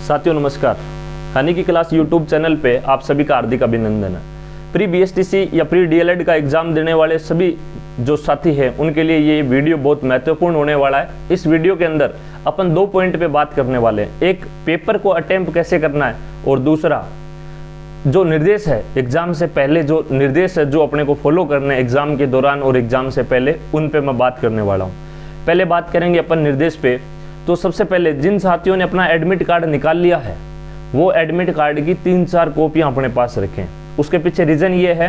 साथियों नमस्कार। खाने की क्लास यूट्यूब चैनल पे आप सभी का हार्दिक अभिनंदन है। प्री बीएसटीसी या प्री डीएलएड का एग्जाम देने वाले सभी जो साथी हैं उनके लिए ये वीडियो बहुत महत्वपूर्ण होने वाला है। इस वीडियो के अंदर अपन 2 पॉइंट पे बात करने वाले हैं। एक, पेपर को अटेम्प्ट कैसे करना है, और दूसरा जो निर्देश है एग्जाम से पहले, जो निर्देश है जो अपने को फॉलो करने हैं एग्जाम के दौरान और एग्जाम से पहले, उन पे मैं बात करने वाला हूँ। पहले बात करेंगे अपन निर्देश पे। तो सबसे पहले जिन साथियों ने अपना एडमिट कार्ड निकाल लिया है वो एडमिट कार्ड की 3-4 कॉपियाँ अपने पास रखें। उसके पीछे रीज़न ये है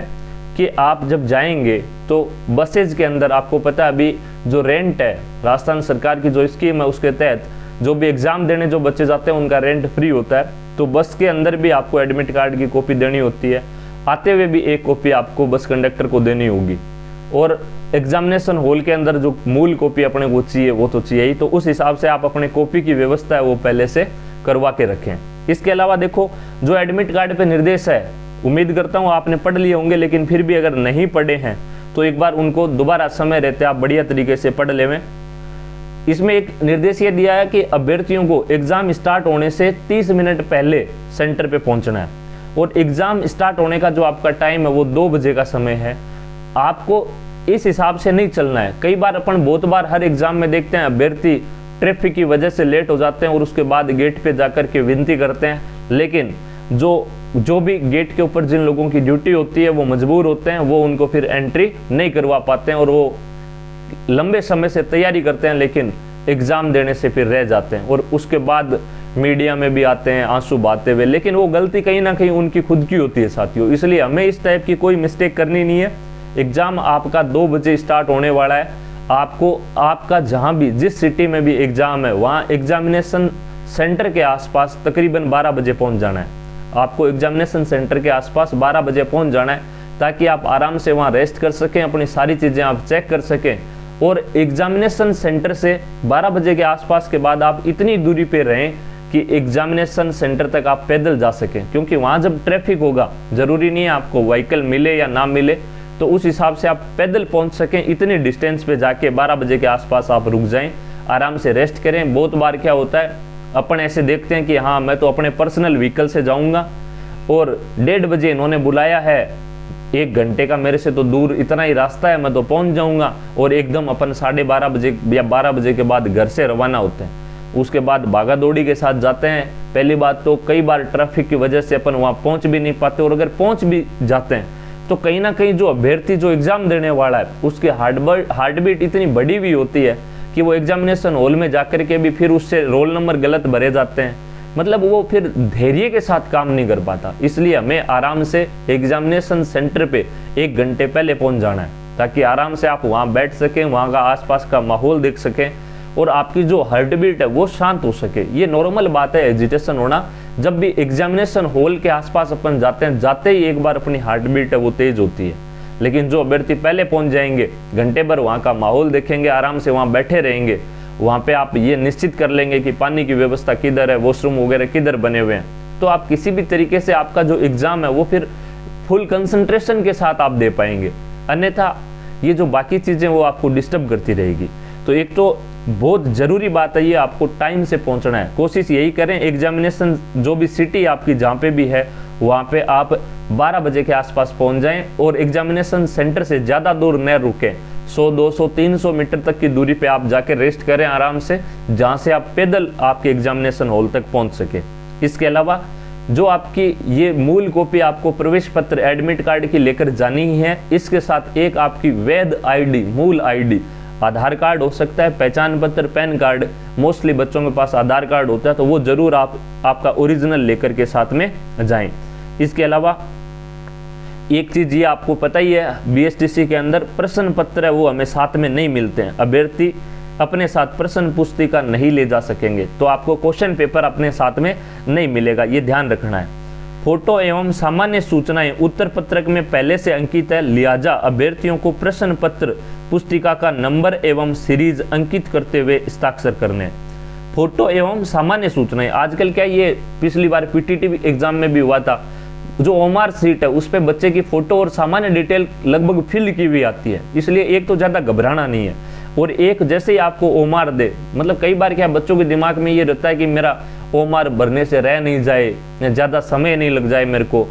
कि आप जब जाएंगे तो बसेज के अंदर, आपको पता है अभी जो रेंट है, राजस्थान सरकार की जो स्कीम है उसके तहत जो भी एग्ज़ाम देने जो बच्चे जाते हैं उनका रेंट फ्री होता है। तो बस के अंदर भी आपको एडमिट कार्ड की कॉपी देनी होती है। आते हुए भी एक कॉपी आपको बस कंडक्टर को देनी होगी, और एग्जामिनेशन हॉल के अंदर जो मूल कॉपी अपने को चाहिए वो तो चाहिए ही। तो उस हिसाब से आप अपने कॉपी की व्यवस्था है वो पहले से करवा के रखें। इसके अलावा देखो, जो एडमिट कार्ड पे निर्देश है, उम्मीद करता हूँ आपने पढ़ लिए होंगे, लेकिन फिर भी अगर नहीं पढ़े हैं तो एक बार उनको दोबारा समय रहते आप बढ़िया तरीके से पढ़ लेवें। इसमें एक निर्देश ये दिया है कि अभ्यर्थियों को एग्जाम स्टार्ट होने से 30 मिनट पहले सेंटर पे पहुंचना है, और एग्जाम स्टार्ट होने का जो आपका टाइम है वो 2 बजे का समय है। आपको इस हिसाब से नहीं चलना है। कई बार अपन बहुत बार हर एग्जाम में देखते हैं अभ्यर्थी ट्रैफिक की वजह से लेट हो जाते हैं और उसके बाद गेट पे जाकर के विनती करते हैं, लेकिन जो भी गेट के ऊपर जिन लोगों की ड्यूटी होती है वो मजबूर होते हैं, वो उनको फिर एंट्री नहीं करवा पाते हैं और वो लंबे समय से तैयारी करते हैं लेकिन एग्जाम देने से फिर रह जाते हैं, और उसके बाद मीडिया में भी आते हैं आंसू बहाते हुए। लेकिन वो गलती कहीं ना कहीं उनकी खुद की होती है साथियों, इसलिए हमें इस टाइप की कोई मिस्टेक करनी नहीं है। एग्जाम आपका 2 बजे स्टार्ट होने वाला है। आपको आपका जहां भी जिस सिटी में भी एग्जाम है वहां एग्जामिनेशन सेंटर के आसपास तकरीबन 12 बजे पहुंच जाना है। आपको एग्जामिनेशन सेंटर के आसपास 12 बजे पहुंच जाना है ताकि आप आराम से वहां रेस्ट कर सकें, अपनी सारी चीजें आप चेक कर सकें, और एग्जामिनेशन सेंटर से 12 बजे के आसपास के बाद आप इतनी दूरी पे रहें कि एग्जामिनेशन सेंटर तक आप पैदल जा सकें, क्योंकि वहां जब ट्रैफिक होगा, जरूरी नहीं है आपको व्हीकल मिले या ना मिले, तो उस हिसाब से आप पैदल पहुंच सकें। इतनी डिस्टेंस पे जाके 12 बजे के आसपास आप रुक जाएं, आराम से रेस्ट करें। बहुत बार क्या होता है, अपन ऐसे देखते हैं कि हाँ मैं तो अपने पर्सनल व्हीकल से जाऊंगा और 1:30 बजे इन्होंने बुलाया है, 1 घंटे का मेरे से तो दूर इतना ही रास्ता है, मैं तो पहुंच जाऊंगा, और एकदम अपन 12:30 बजे या 12 बजे के बाद घर से रवाना होते हैं। उसके बाद भागा दौड़ी के साथ जाते हैं। पहली बात तो कई बार ट्रैफिक की वजह से अपन वहाँ पहुँच भी नहीं पाते, और अगर पहुँच भी जाते हैं तो कहीं ना कहीं जो अभ्यर्थी जो एग्जाम देने वाला है उसकी हार्ट बीट इतनी बड़ी हुई होती है कि वो एग्जामिनेशन हॉल में जाकर के भी फिर उससे रोल नंबर गलत भरे जाते हैं, मतलब वो फिर धैर्य के साथ काम नहीं कर पाता। इसलिए हमें आराम से एग्जामिनेशन सेंटर पे 1 घंटे पहले पहुंच जाना है ताकि आराम से आप वहाँ बैठ सकें, वहाँ का आसपास का माहौल देख सकें और आपकी जो हार्ट बीट है वो शांत हो सके। ये नॉर्मल बात है एजिटेशन होना। जब भी एग्जामिनेशन हॉल के आसपास अपन जाते हैं, जाते ही एक बार अपनी हार्ट बीट है वो तेज होती है। लेकिन जो अभ्यर्थी पहले पहुंच जाएंगे, घंटे भर वहाँ का माहौल देखेंगे, आराम से वहाँ बैठे रहेंगे, वहाँ पे आप ये निश्चित कर लेंगे कि पानी की व्यवस्था किधर है, वॉशरूम वगैरह किधर बने हुए हैं, तो आप किसी भी तरीके से आपका जो एग्जाम है वो फिर फुल कंसंट्रेशन के साथ आप दे पाएंगे। अन्यथा ये जो बाकी चीज़ें वो आपको डिस्टर्ब करती रहेगी। तो एक तो बहुत ज़रूरी बात है ये, आपको टाइम से पहुंचना है। कोशिश यही करें एग्जामिनेशन जो भी सिटी आपकी जहाँ पे भी है वहाँ पे आप 12 बजे के आसपास पहुंच जाएं, और एग्जामिनेशन सेंटर से ज़्यादा दूर न रुकें। 100, 200, 300 मीटर तक की दूरी पे आप जाके रेस्ट करें आराम से, जहाँ से आप पैदल आपके एग्जामिनेशन हॉल तक पहुँच सके। इसके अलावा जो आपकी ये मूल कॉपी आपको प्रवेश पत्र एडमिट कार्ड की लेकर जानी ही है, इसके साथ एक आपकी वैध आईडी, मूल आईडी, आधार कार्ड हो सकता है, पहचान पत्र, पैन कार्ड, मोस्टली बच्चों के पास आधार कार्ड होता है, तो वो जरूर आपका ओरिजिनल लेकर के साथ में जाएं। इसके अलावा एक चीज ये आपको पता ही है, बीएसटीसी के अंदर प्रश्न पत्र है वो हमें साथ में नहीं मिलते हैं। अभ्यर्थी अपने साथ प्रश्न पुस्तिका नहीं ले जा सकेंगे, तो आपको क्वेश्चन पेपर अपने साथ में नहीं मिलेगा, ये ध्यान रखना है। फोटो एवं सामान्य सूचनाएं उत्तर पत्रक में पहले से अंकित है, लिहाजा अभ्यर्थियों को प्रश्न पत्र पुस्तिका का नंबर एवं सीरीज अंकित करते हुए हस्ताक्षर करने। फोटो एवं सामान्य सूचनाएं, आजकल क्या ये पिछली बार पीटीटी एग्जाम में भी हुआ था, जो ओमार सीट है उस पे बच्चे की फोटो और सामान्य डिटेल लगभग फिल की हुई आती है। इसलिए एक तो ज़्यादा घबराना नहीं है, और एक जैसे ही आपको ओमार दे, मतलब कई बार क्या बच्चों के दिमाग में ये रहता है कि मेरा ओमार भरने से रह नहीं जाए, ज़्यादा समय नहीं लग जाए मेरे को,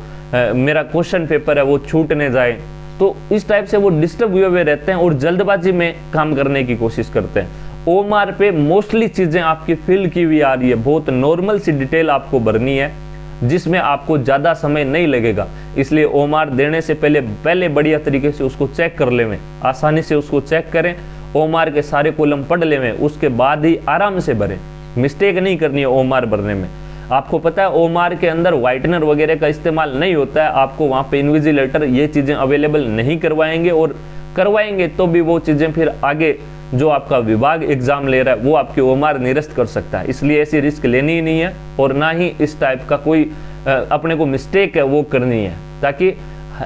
मेरा क्वेश्चन पेपर है वो छूटने जाए। तो इस टाइप से वो डिस्टर्ब हुए रहते हैं और जल्दबाजी में काम करने की कोशिश करते हैं। ओमार पे मोस्टली चीज़ें आपकी फिल की हुई आ रही है, बहुत नॉर्मल सी डिटेल आपको भरनी है जिसमें आपको ज़्यादा समय नहीं लगेगा। इसलिए ओमार देने से पहले बढ़िया तरीके से उसको चेक कर लेवें, आसानी से उसको चेक करें, ओमार के सारे कॉलम पढ़ लेवें, उसके बाद ही आराम से भरें। मिस्टेक नहीं करनी है ओमार भरने में। आपको पता है ओमार के अंदर व्हाइटनर वगैरह का इस्तेमाल नहीं होता है, आपको वहाँ पे इन्विजिलेटर ये चीज़ें अवेलेबल नहीं करवाएंगे, और करवाएंगे तो भी वो चीज़ें फिर आगे जो आपका विभाग एग्जाम ले रहा है वो आपकी ओमार निरस्त कर सकता है। इसलिए ऐसी रिस्क लेनी ही नहीं है और ना ही इस टाइप का कोई अपने को मिस्टेक है वो करनी है, ताकि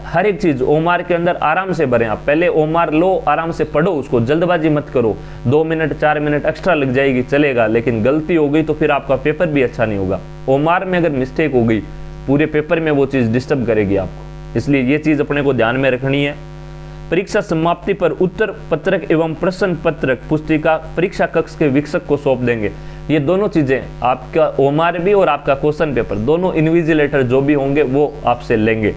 हर एक चीज़ ओमार के अंदर आराम से भरें। आप पहले ओमार लो, आराम से पढ़ो उसको, जल्दबाजी मत करो। 2 मिनट 4 मिनट एक्स्ट्रा लग जाएगी चलेगा, लेकिन गलती हो गई तो फिर आपका पेपर भी अच्छा नहीं होगा। ओमार में अगर मिस्टेक हो गई पूरे पेपर में वो चीज़ डिस्टर्ब करेगी आपको, इसलिए ये चीज़ अपने को ध्यान में रखनी है। परीक्षा समाप्ति पर उत्तर पत्रक एवं प्रश्न पत्रक पुस्तिका परीक्षा कक्ष के वीक्षक को सौंप देंगे। ये दोनों चीजें, आपका ओमार भी और आपका क्वेश्चन पेपर, दोनों इन्विजिलेटर जो भी होंगे वो आपसे लेंगे,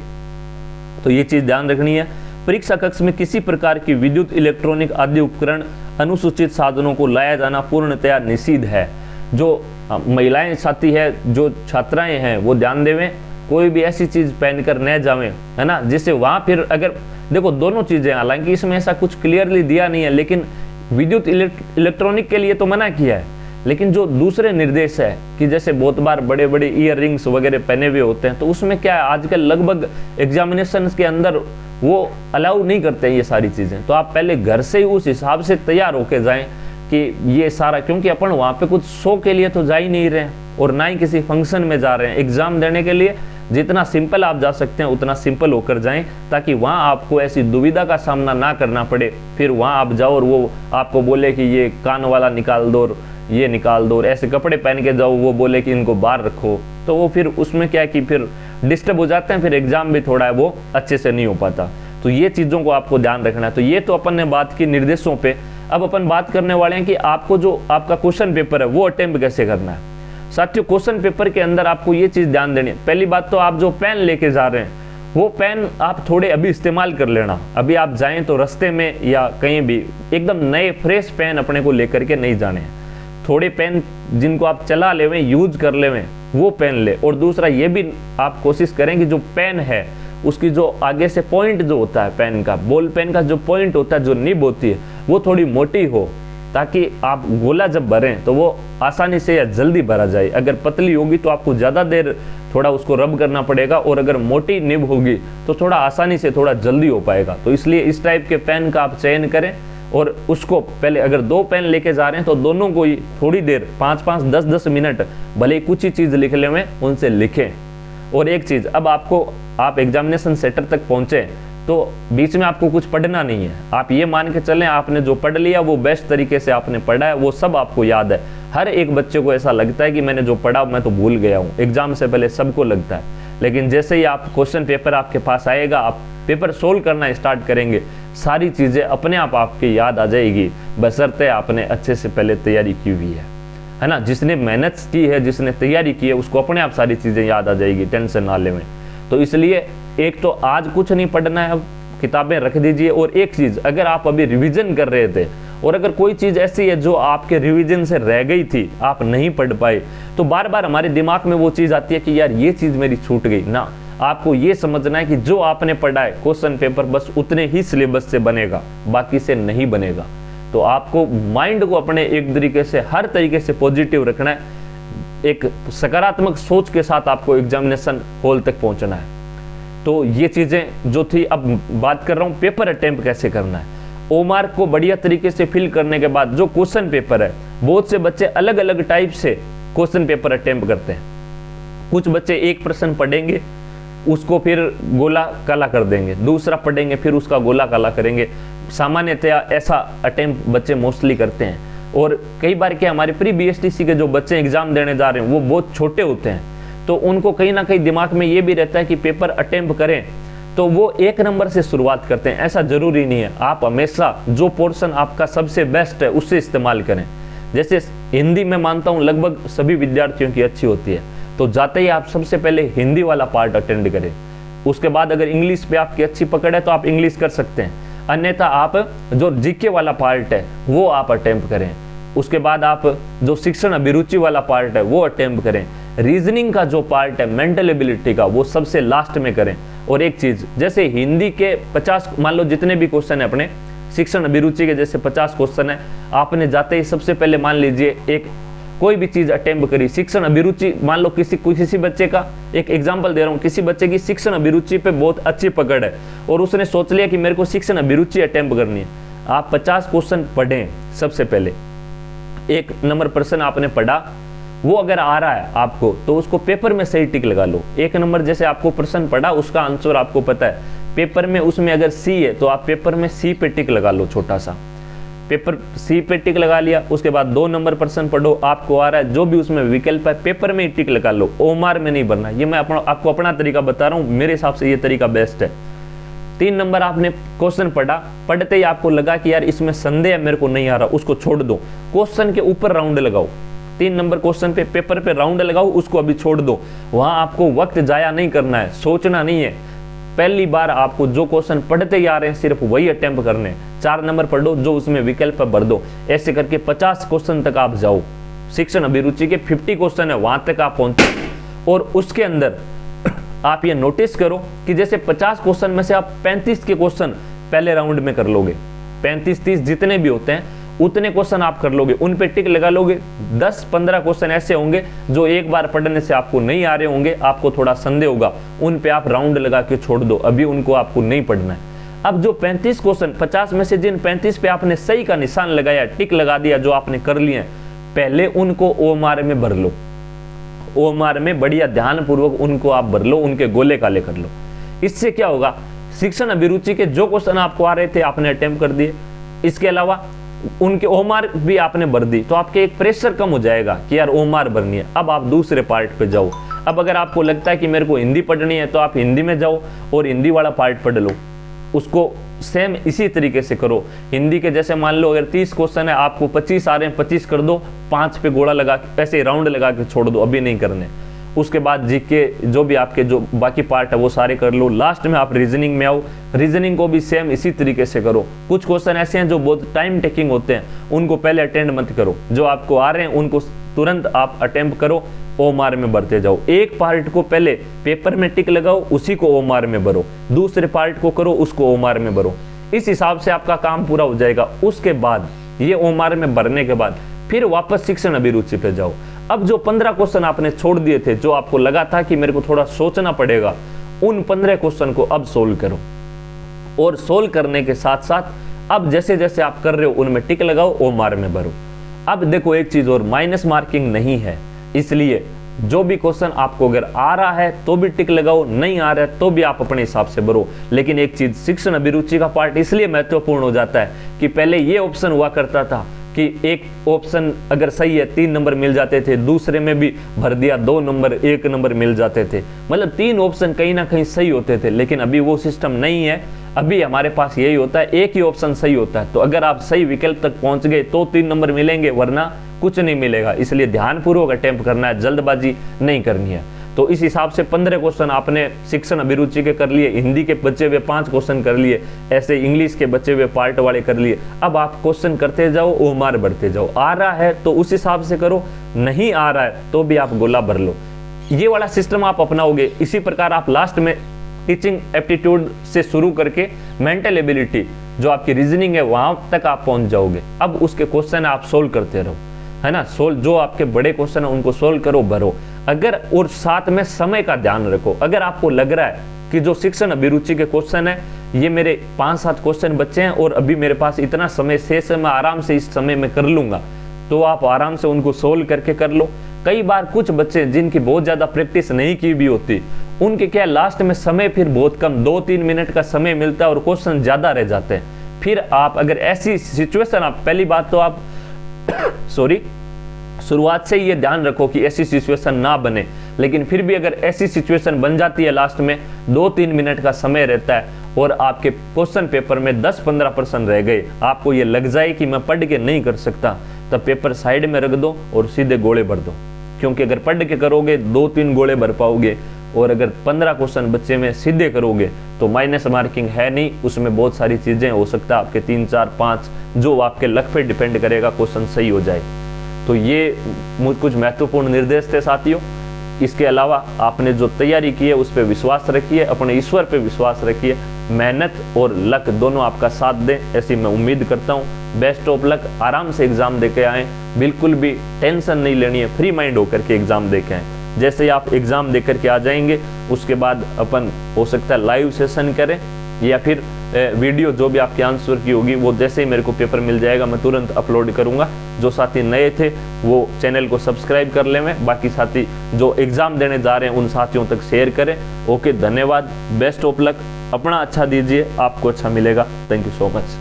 तो ये चीज ध्यान रखनी है। परीक्षा कक्ष में किसी प्रकार की विद्युत, इलेक्ट्रॉनिक आदि उपकरण, अनुसूचित साधनों को लाया जाना पूर्णतया निषिद्ध है। जो महिलाएं साथी है, जो छात्राएं हैं, वो ध्यान देवें, कोई भी ऐसी चीज पहनकर न जावें, है ना, जिससे वहां फिर अगर देखो दोनों चीजें, हालांकि इसमें ऐसा कुछ क्लियरली दिया नहीं है, लेकिन विद्युत इलेक्ट्रॉनिक के लिए तो मना किया है, लेकिन जो दूसरे निर्देश है कि जैसे बहुत बार बड़े बड़े ईयर रिंग्स वगैरह पहने हुए होते हैं, तो उसमें क्या है आजकल लगभग एग्जामिनेशन के अंदर वो अलाउ नहीं करते हैं ये सारी चीजें। तो आप पहले घर से ही उस हिसाब से तैयार होके जाएं कि ये सारा, क्योंकि अपन वहां पे कुछ शो के लिए तो जा ही नहीं रहे हैं और ना ही किसी फंक्शन में जा रहे हैं, एग्जाम देने के लिए जितना सिंपल आप जा सकते हैं उतना सिंपल होकर जाएं, ताकि वहां आपको ऐसी दुविधा का सामना ना करना पड़े। फिर वहां आप जाओ और वो आपको बोले कि ये कान वाला निकाल दो और ये निकाल दो, और ऐसे कपड़े पहन के जाओ, वो बोले कि इनको बाहर रखो, तो वो फिर उसमें क्या है कि फिर डिस्टर्ब हो जाते हैं, फिर एग्जाम भी थोड़ा है वो अच्छे से नहीं हो पाता। तो ये चीज़ों को आपको ध्यान रखना है। तो ये तो अपन ने बात की निर्देशों पे। अब अपन बात करने वाले हैं कि आपको जो आपका क्वेश्चन पेपर है वो अटेम्प्ट कैसे करना है। साथियों, क्वेश्चन पेपर के अंदर आपको ये चीज़ ध्यान देनी है। पहली बात तो आप जो पेन लेके जा रहे हैं वो पेन आप थोड़े अभी इस्तेमाल कर लेना। अभी आप जाएं तो रास्ते में या कहीं भी एकदम नए फ्रेश पेन अपने को लेकर के नहीं जाने हैं। थोड़े पेन जिनको आप चला लेवें, यूज कर लेवें, वो पेन ले। और दूसरा ये भी आप कोशिश करें कि जो पेन है उसकी जो आगे से पॉइंट जो होता है पेन का, बॉल पेन का जो पॉइंट होता है, जो निब होती है, वो थोड़ी मोटी हो, ताकि आप गोला जब भरें तो वो आसानी से या जल्दी भरा जाए। अगर पतली होगी तो आपको ज़्यादा देर थोड़ा उसको रब करना पड़ेगा, और अगर मोटी निब होगी तो थोड़ा आसानी से थोड़ा जल्दी हो पाएगा। तो इसलिए इस टाइप के पेन का आप चयन करें, और उसको पहले अगर 2 पेन लेके जा रहे हैं तो दोनों को ही थोड़ी देर 5-5, 10-10 मिनट भले कुछ ही चीज़ लिख ले में उनसे लिखें। और एक चीज़, अब आप एग्जामिनेशन सेंटर तक पहुँचे तो बीच में आपको कुछ पढ़ना नहीं है। आप ये मान के चलें आपने जो पढ़ लिया वो बेस्ट तरीके से आपने पढ़ा है, वो सब आपको याद है। हर एक बच्चे को ऐसा लगता है कि मैंने जो पढ़ा मैं तो भूल गया हूँ, एग्जाम से पहले सबको लगता है। लेकिन जैसे ही आप क्वेश्चन पेपर आपके पास आएगा, आप पेपर सोल्व करना स्टार्ट करेंगे, सारी चीज़ें अपने आप आपकी याद आ जाएगी, बशर्ते आपने अच्छे से पहले तैयारी की हुई है ना। जिसने मेहनत की है, जिसने तैयारी की है, उसको अपने आप सारी चीज़ें याद आ जाएगी, टेंशन ना लेवें। तो इसलिए एक तो आज कुछ नहीं पढ़ना है, किताबें रख दीजिए। और एक चीज़, अगर आप अभी रिवीजन कर रहे थे और अगर कोई चीज़ ऐसी है जो आपके रिवीजन से रह गई थी, आप नहीं पढ़ पाए, तो बार बार हमारे दिमाग में वो चीज़ आती है कि यार ये चीज़ मेरी छूट गई ना। आपको ये समझना है कि जो आपने पढ़ा है क्वेश्चन पेपर बस उतने ही सिलेबस से बनेगा, बाकी से नहीं बनेगा। तो आपको माइंड को अपने एक तरीके से, हर तरीके से पॉजिटिव रखना है, एक सकारात्मक सोच के साथ आपको एग्जामिनेशन हॉल तक पहुंचना है। तो ये चीज़ें जो थी, अब बात कर रहा हूँ पेपर अटेम्प्ट कैसे करना है। ओमार को बढ़िया तरीके से फिल करने के बाद जो क्वेश्चन पेपर है, बहुत से बच्चे अलग अलग टाइप से क्वेश्चन पेपर अटेम्प्ट करते हैं। कुछ बच्चे एक प्रश्न पढ़ेंगे, उसको फिर गोला काला कर देंगे, दूसरा पढ़ेंगे फिर उसका गोला काला करेंगे। सामान्यतया ऐसा अटेम्प्ट बच्चे मोस्टली करते हैं। और कई बार क्या, हमारे प्री BSTC के जो बच्चे एग्जाम देने जा रहे हैं वो बहुत छोटे होते हैं, तो उनको कहीं ना कहीं दिमाग में ये भी रहता है कि पेपर अटेम्प्ट करें तो वो 1 नंबर से शुरुआत करते हैं। ऐसा जरूरी नहीं है। आप हमेशा जो पोर्शन आपका सबसे बेस्ट है उससे इस्तेमाल करें। जैसे हिंदी मैं मानता हूँ लगभग सभी विद्यार्थियों की अच्छी होती है, तो जाते ही आप सबसे पहले हिंदी वाला पार्ट अटेंड करें। उसके बाद अगर इंग्लिश पे आपकी अच्छी पकड़ है तो आप इंग्लिश कर सकते हैं, अन्यथा आप जो जीके वाला पार्ट है वो आप अटेम्प्ट करें। उसके बाद आप जो शिक्षण अभिरुचि वाला पार्ट है वो अटेम्प्ट करें। रीजनिंग का जो पार्ट है मेंटल एबिलिटी का, वो सबसे लास्ट में करें। और एक चीज, जैसे हिंदी के 50 मान लो जितने भी क्वेश्चन है अपने शिक्षण अभिरुचि के, जैसे 50 क्वेश्चन है, आपने जाते ही सबसे पहले मान लीजिए एक कोई भी चीज अटेम्प्ट करी। शिक्षण अभिरुचि मान लो किसी बच्चे का, एक एग्जांपल दे रहा हूँ, किसी बच्चे की शिक्षण अभिरुचि पे बहुत अच्छी पकड़ है और उसने सोच लिया कि मेरे को शिक्षण अभिरुचि अटेम्प्ट करनी है। आप 50 क्वेश्चन पढ़ें। सबसे पहले 1 नंबर प्रश्न आपने पढ़ा, वो अगर आ रहा है आपको तो उसको पेपर में सही टिक लगा लो। 1 नंबर जैसे आपको प्रश्न पढ़ा, उसका आंसर आपको पता है, पेपर में उसमें अगर सी है तो आप पेपर में सी पे टिक लगा लो, छोटा सा पेपर सी पे टिक लगा लिया। उसके बाद 2 नंबर प्रश्न पढ़ो, आपको आ रहा है, जो भी उसमें विकल्प है पेपर में ही टिक लगा लो, ओमार में नहीं भरना। ये मैं आपको अपना तरीका बता रहा हूँ, मेरे हिसाब से ये तरीका बेस्ट है। 3 नंबर आपने क्वेश्चन पढ़ा, पढ़ते ही आपको लगा कि यार इसमें संदेह मेरे को नहीं आ रहा, उसको छोड़ दो, क्वेश्चन के ऊपर राउंड लगाओ। 3 नंबर क्वेश्चन पे पेपर पे राउंड लगाओ, उसको अभी छोड़ दो। वहां आपको वक्त जाया नहीं करना है, सोचना नहीं है। पहली बार आपको जो क्वेश्चन पढ़ते ही आ रहे हैं सिर्फ वही अटेम्प्ट करने हैं। 4 नंबर पढ़ो, जो उसमें विकल्प है भर दो। ऐसे करके 50 क्वेश्चन तक आप जाओ। शिक्षण अभिरुचि के 50 क्वेश्चन है, वहां तक आप पहुंचो। और उसके अंदर आप ये नोटिस करो कि जैसे 50 क्वेश्चन में से आप 35 के क्वेश्चन पहले राउंड में कर लोगे। 35-30 जितने भी होते हैं उतने क्वेश्चन आप कर लोगे, उन पे टिक लगा लोगे। 10-15 क्वेश्चन ऐसे होंगे जो एक बार पढ़ने से आपको नहीं आ रहे होंगे, आपको थोड़ा संदेह होगा, उन पे आप राउंड लगा के छोड़ दो, अभी उनको आपको नहीं पढ़ना है। अब जो 35 क्वेश्चन 50 में से जिन 35 पे आपने सही का निशान लगाया, टिक लगा दिया, जो आपने कर लिए हैं, पहले उनको ओमार में भर लो। ओमार में बढ़िया ध्यान पूर्वक उनको आप भर लो, उनके गोले काले कर लो। इससे क्या होगा, शिक्षण अभिरुचि के जो क्वेश्चन आपको आ रहे थे आपने अटेम्प्ट कर दिए, इसके अलावा उनके ओमार भी आपने भर दी, तो आपके एक प्रेशर कम हो जाएगा कि यार ओमार भरनी है। अब आप दूसरे पार्ट पे जाओ। अब अगर आपको लगता है कि मेरे को हिंदी पढ़नी है तो आप हिंदी में जाओ और हिंदी वाला पार्ट पढ़ लो। उसको सेम इसी तरीके से करो। हिंदी के जैसे मान लो अगर 30 क्वेश्चन है, आपको 25 आ रहे हैं, 25 कर दो, 5 पे गोला लगा ऐसे राउंड लगा के छोड़ दो, अभी नहीं करने। उसके बाद जीके जो भी आपके जो बाकी पार्ट है वो सारे कर लो। लास्ट में आप रीजनिंग में आओ, रीजनिंग को भी सेम इसी तरीके से करो। कुछ क्वेश्चन ऐसे हैं जो बहुत टाइम टेकिंग होते हैं, उनको पहले अटेंड मत करो, जो आपको आ रहे हैं उनको तुरंत आप अटेम्प्ट करो, ओमार में भरते जाओ। एक पार्ट को पहले पेपर में टिक लगाओ, उसी को ओमार में भरो, दूसरे पार्ट को करो, उसको ओमार में भरो। इस हिसाब से आपका काम पूरा हो जाएगा। उसके बाद ये ओमार में भरने के बाद फिर वापस शिक्षण अभिरुचि पे जाओ। अब जो 15 क्वेश्चन आपने छोड़ दिए थे, जो आपको लगा था कि मेरे को थोड़ा सोचना पड़ेगा, उन 15 क्वेश्चन को अब सोल्व करो। और सोल्व करने के साथ साथ अब जैसे जैसे आप कर रहे हो उनमें टिक लगाओ, ओमार में भरो। अब देखो एक चीज और, माइनस मार्किंग नहीं है, इसलिए जो भी क्वेश्चन आपको अगर आ रहा है तो भी टिक लगाओ, नहीं आ रहा है तो भी आप अपने हिसाब से भरो। लेकिन एक चीज, शिक्षण अभिरुचि का पार्ट इसलिए महत्वपूर्ण हो जाता है कि पहले ये ऑप्शन हुआ करता था कि एक ऑप्शन अगर सही है 3 नंबर मिल जाते थे, दूसरे में भी भर दिया 2 नंबर 1 नंबर मिल जाते थे, मतलब 3 ऑप्शन कहीं ना कहीं सही होते थे। लेकिन अभी वो सिस्टम नहीं है, अभी हमारे पास यही होता है, एक ही ऑप्शन सही होता है। तो अगर आप सही विकल्प तक पहुंच गए तो 3 नंबर मिलेंगे, वरना कुछ नहीं मिलेगा। इसलिए ध्यानपूर्वक अटेम्प्ट करना है, जल्दबाजी नहीं करनी है। तो इस हिसाब से 15 क्वेश्चन आपने शिक्षण अभिरुचि के कर लिए, हिंदी के बचे हुए 5 क्वेश्चन कर लिए, ऐसे इंग्लिश के बचे हुए पार्ट वाले कर लिए। अब आप क्वेश्चन करते जाओ, ओमार बढ़ते जाओ। आ रहा है तो उस हिसाब से करो, नहीं आ रहा है तो भी आप गोला भर लो। ये वाला सिस्टम आप अपनाओगे, इसी प्रकार आप लास्ट में टीचिंग एप्टीट्यूड से शुरू करके मेंटल एबिलिटी जो आपकी रीजनिंग है वहां तक आप पहुंच जाओगे। अब उसके क्वेश्चन आप सोल्व करते रहो, है ना। सोल्व जो आपके बड़े क्वेश्चन है उनको सोल्व करो, भरो। अगर और साथ में समय का ध्यान रखो। अगर आपको लग रहा है कि जो शिक्षण अभिरुचि के क्वेश्चन है ये मेरे 5-7 क्वेश्चन बच्चे हैं और अभी मेरे पास इतना समय शेष है, मैं आराम से इस समय में कर लूंगा, तो आप आराम से उनको सोल्व करके कर लो। कई बार कुछ बच्चे जिनकी बहुत ज्यादा प्रैक्टिस नहीं की भी होती, उनके क्या लास्ट में समय फिर बहुत कम 2-3 मिनट का समय मिलता है और क्वेश्चन ज्यादा रह जाते हैं। फिर आप अगर ऐसी सिचुएशन, आप पहली बात तो आप शुरुआत से ये ध्यान रखो कि ऐसी सिचुएशन ना बने, लेकिन फिर भी अगर ऐसी सिचुएशन बन जाती है, लास्ट में 2-3 मिनट का समय रहता है और आपके क्वेश्चन पेपर में 10-15 प्रश्न रह गए, आपको ये लग जाए कि मैं पढ़ के नहीं कर सकता, तब पेपर साइड में रख दो और सीधे गोले भर दो, क्योंकि अगर पढ़ के करोगे 2-3 गोले भर पाओगे, और अगर 15 क्वेश्चन बच्चे में सीधे करोगे तो माइनस मार्किंग है नहीं, उसमें बहुत सारी चीज़ें हो सकता है आपके 3, 4, 5 जो आपके लक पे डिपेंड करेगा क्वेश्चन सही हो जाए। तो ये कुछ महत्वपूर्ण निर्देश थे साथियों। इसके अलावा आपने जो तैयारी की है उस पर विश्वास रखिए, अपने ईश्वर पे विश्वास रखिए, मेहनत और लक दोनों आपका साथ दें, ऐसी मैं उम्मीद करता हूँ। बेस्ट ऑफ लक, आराम से एग्जाम दे के आएँ, बिल्कुल भी टेंशन नहीं लेनी है, फ्री माइंड होकर के एग्जाम दे के आएँ। जैसे ही आप एग्जाम दे करके आ जाएंगे उसके बाद अपन हो सकता है लाइव सेशन करें, या फिर वीडियो जो भी आपके आंसर की होगी वो जैसे ही मेरे को पेपर मिल जाएगा मैं तुरंत अपलोड करूंगा। जो साथी नए थे वो चैनल को सब्सक्राइब कर लें, बाकी साथी जो एग्जाम देने जा रहे हैं उन साथियों तक शेयर करें। ओके, धन्यवाद, बेस्ट ऑफ लक, अपना अच्छा दीजिए, आपको अच्छा मिलेगा। Thank you so much.